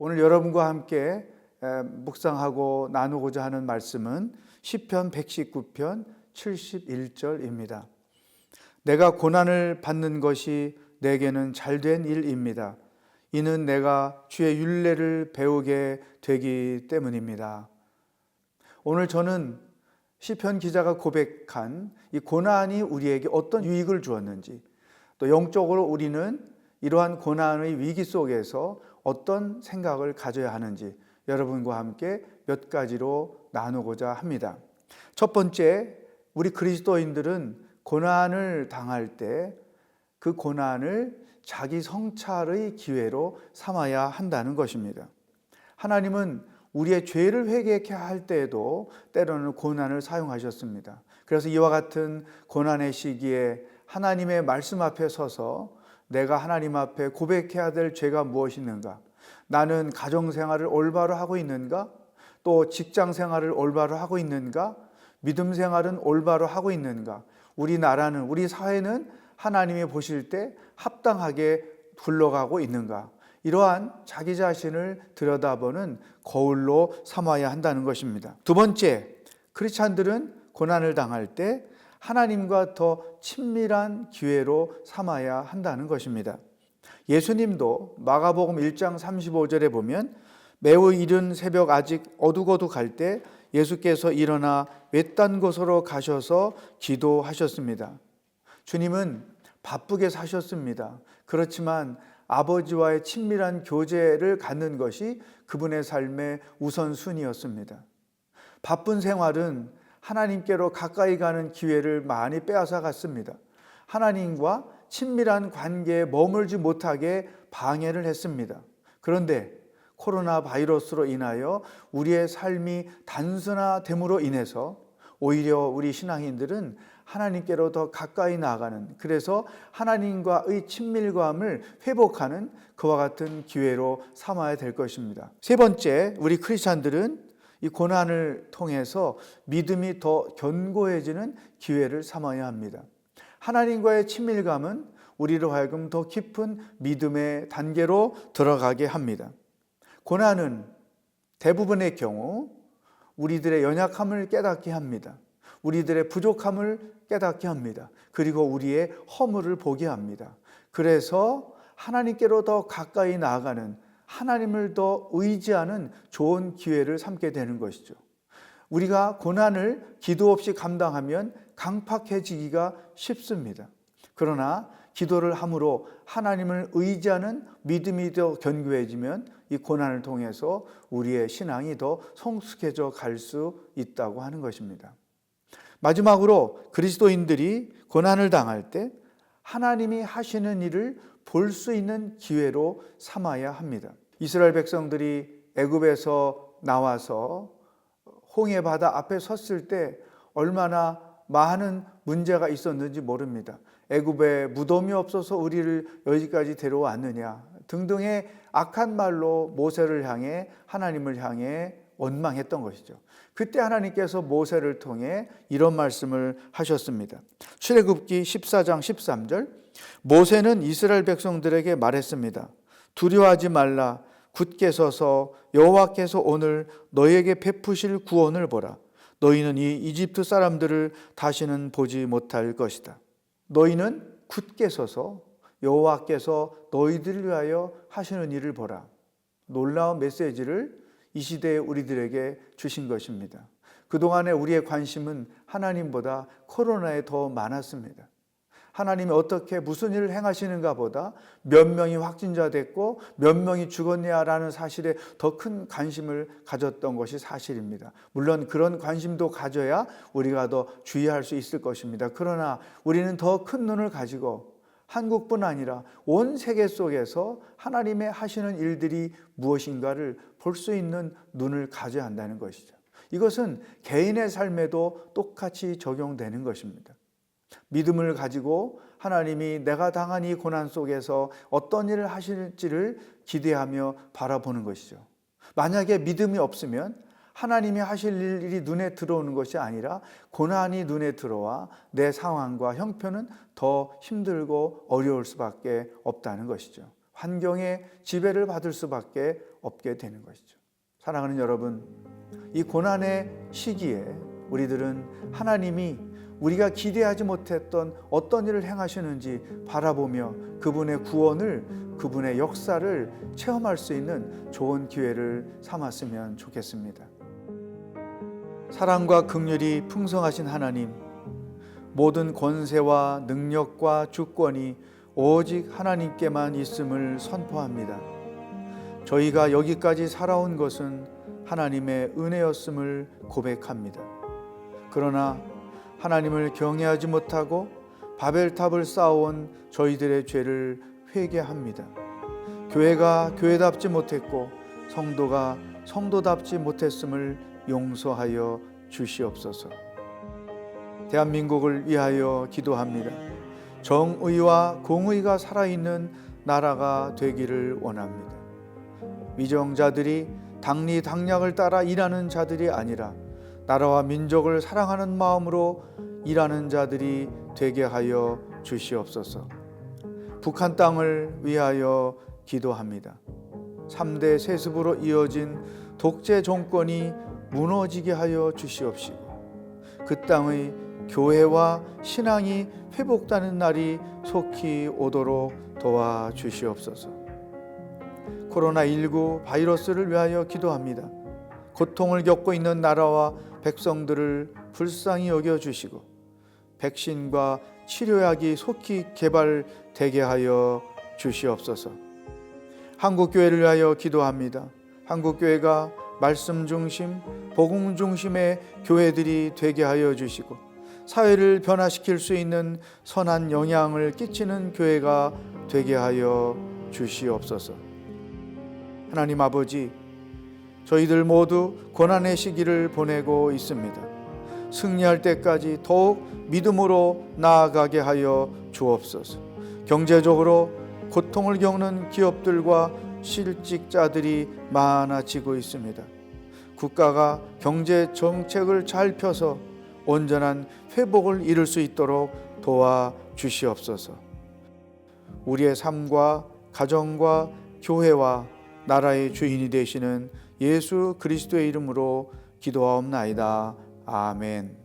오늘 여러분과 함께 묵상하고 나누고자 하는 말씀은 시편 119편 71절입니다. 내가 고난을 받는 것이 내게는 잘된 일입니다. 이는 내가 주의 율례를 배우게 되기 때문입니다. 오늘 저는 시편 기자가 고백한 이 고난이 우리에게 어떤 유익을 주었는지, 또 영적으로 우리는 이러한 고난의 위기 속에서 어떤 생각을 가져야 하는지 여러분과 함께 몇 가지로 나누고자 합니다. 첫 번째, 우리 그리스도인들은 고난을 당할 때 그 고난을 자기 성찰의 기회로 삼아야 한다는 것입니다. 하나님은 우리의 죄를 회개케 할 때에도 때로는 고난을 사용하셨습니다. 그래서 이와 같은 고난의 시기에 하나님의 말씀 앞에 서서 내가 하나님 앞에 고백해야 될 죄가 무엇이 있는가? 나는 가정생활을 올바로 하고 있는가? 또 직장생활을 올바로 하고 있는가? 믿음생활은 올바로 하고 있는가? 우리나라는, 우리 사회는 하나님이 보실 때 합당하게 굴러가고 있는가? 이러한 자기 자신을 들여다보는 거울로 삼아야 한다는 것입니다. 두 번째, 크리스찬들은 고난을 당할 때 하나님과 더 친밀한 기회로 삼아야 한다는 것입니다. 예수님도 마가복음 1장 35절에 보면 매우 이른 새벽 아직 어둑어둑할 때 예수께서 일어나 외딴 곳으로 가셔서 기도하셨습니다. 주님은 바쁘게 사셨습니다. 그렇지만 아버지와의 친밀한 교제를 갖는 것이 그분의 삶의 우선순위였습니다. 바쁜 생활은 하나님께로 가까이 가는 기회를 많이 빼앗아 갔습니다. 하나님과 친밀한 관계에 머물지 못하게 방해를 했습니다. 그런데 코로나 바이러스로 인하여 우리의 삶이 단순화됨으로 인해서 오히려 우리 신앙인들은 하나님께로 더 가까이 나아가는, 그래서 하나님과의 친밀감을 회복하는 그와 같은 기회로 삼아야 될 것입니다. 세 번째, 우리 크리스찬들은 이 고난을 통해서 믿음이 더 견고해지는 기회를 삼아야 합니다. 하나님과의 친밀감은 우리로 하여금 더 깊은 믿음의 단계로 들어가게 합니다. 고난은 대부분의 경우 우리들의 연약함을 깨닫게 합니다. 우리들의 부족함을 깨닫게 합니다. 그리고 우리의 허물을 보게 합니다. 그래서 하나님께로 더 가까이 나아가는, 하나님을 더 의지하는 좋은 기회를 삼게 되는 것이죠. 우리가 고난을 기도 없이 감당하면 강팍해지기가 쉽습니다. 그러나 기도를 함으로 하나님을 의지하는 믿음이 더 견고해지면 이 고난을 통해서 우리의 신앙이 더 성숙해져 갈 수 있다고 하는 것입니다. 마지막으로 그리스도인들이 고난을 당할 때 하나님이 하시는 일을 볼 수 있는 기회로 삼아야 합니다. 이스라엘 백성들이 애굽에서 나와서 홍해 바다 앞에 섰을 때 얼마나 많은 문제가 있었는지 모릅니다. 애굽에 무덤이 없어서 우리를 여기까지 데려왔느냐 등등의 악한 말로 모세를 향해, 하나님을 향해 원망했던 것이죠. 그때 하나님께서 모세를 통해 이런 말씀을 하셨습니다. 출애굽기 14장 13절, 모세는 이스라엘 백성들에게 말했습니다. 두려워하지 말라. 굳게 서서 여호와께서 오늘 너희에게 베푸실 구원을 보라. 너희는 이 이집트 사람들을 다시는 보지 못할 것이다. 너희는 굳게 서서 여호와께서 너희들을 위하여 하시는 일을 보라. 놀라운 메시지를 이 시대에 우리들에게 주신 것입니다. 그동안에 우리의 관심은 하나님보다 코로나에 더 많았습니다. 하나님이 어떻게 무슨 일을 행하시는가 보다 몇 명이 확진자됐고 몇 명이 죽었냐라는 사실에 더 큰 관심을 가졌던 것이 사실입니다. 물론 그런 관심도 가져야 우리가 더 주의할 수 있을 것입니다. 그러나 우리는 더 큰 눈을 가지고 한국뿐 아니라 온 세계 속에서 하나님의 하시는 일들이 무엇인가를 볼 수 있는 눈을 가져야 한다는 것이죠. 이것은 개인의 삶에도 똑같이 적용되는 것입니다. 믿음을 가지고 하나님이 내가 당한 이 고난 속에서 어떤 일을 하실지를 기대하며 바라보는 것이죠. 만약에 믿음이 없으면 하나님이 하실 일이 눈에 들어오는 것이 아니라 고난이 눈에 들어와 내 상황과 형편은 더 힘들고 어려울 수밖에 없다는 것이죠. 환경의 지배를 받을 수밖에 없게 되는 것이죠. 사랑하는 여러분, 이 고난의 시기에 우리들은 하나님이 우리가 기대하지 못했던 어떤 일을 행하시는지 바라보며 그분의 구원을, 그분의 역사를 체험할 수 있는 좋은 기회를 삼았으면 좋겠습니다. 사랑과 긍휼이 풍성하신 하나님, 모든 권세와 능력과 주권이 오직 하나님께만 있음을 선포합니다. 저희가 여기까지 살아온 것은 하나님의 은혜였음을 고백합니다. 그러나 하나님을 경외하지 못하고 바벨탑을 쌓아온 저희들의 죄를 회개합니다. 교회가 교회답지 못했고 성도가 성도답지 못했음을 용서하여 주시옵소서. 대한민국을 위하여 기도합니다. 정의와 공의가 살아있는 나라가 되기를 원합니다. 위정자들이 당리당략을 따라 일하는 자들이 아니라 나라와 민족을 사랑하는 마음으로 일하는 자들이 되게 하여 주시옵소서. 북한 땅을 위하여 기도합니다. 3대 세습으로 이어진 독재 정권이 무너지게 하여 주시옵시고 그 땅의 교회와 신앙이 회복되는 날이 속히 오도록 도와주시옵소서. 코로나19 바이러스를 위하여 기도합니다. 고통을 겪고 있는 나라와 백성들을 불쌍히 여겨주시고 백신과 치료약이 속히 개발되게 하여 주시옵소서. 한국교회를 위하여 기도합니다. 한국교회가 말씀 중심, 복음 중심의 교회들이 되게 하여 주시고 사회를 변화시킬 수 있는 선한 영향을 끼치는 교회가 되게 하여 주시옵소서. 하나님 아버지, 저희들 모두 고난의 시기를 보내고 있습니다. 승리할 때까지 더욱 믿음으로 나아가게 하여 주옵소서. 경제적으로 고통을 겪는 기업들과 실직자들이 많아지고 있습니다. 국가가 경제 정책을 잘 펴서 온전한 회복을 이룰 수 있도록 도와주시옵소서. 우리의 삶과 가정과 교회와 나라의 주인이 되시는 예수 그리스도의 이름으로 기도하옵나이다. 아멘.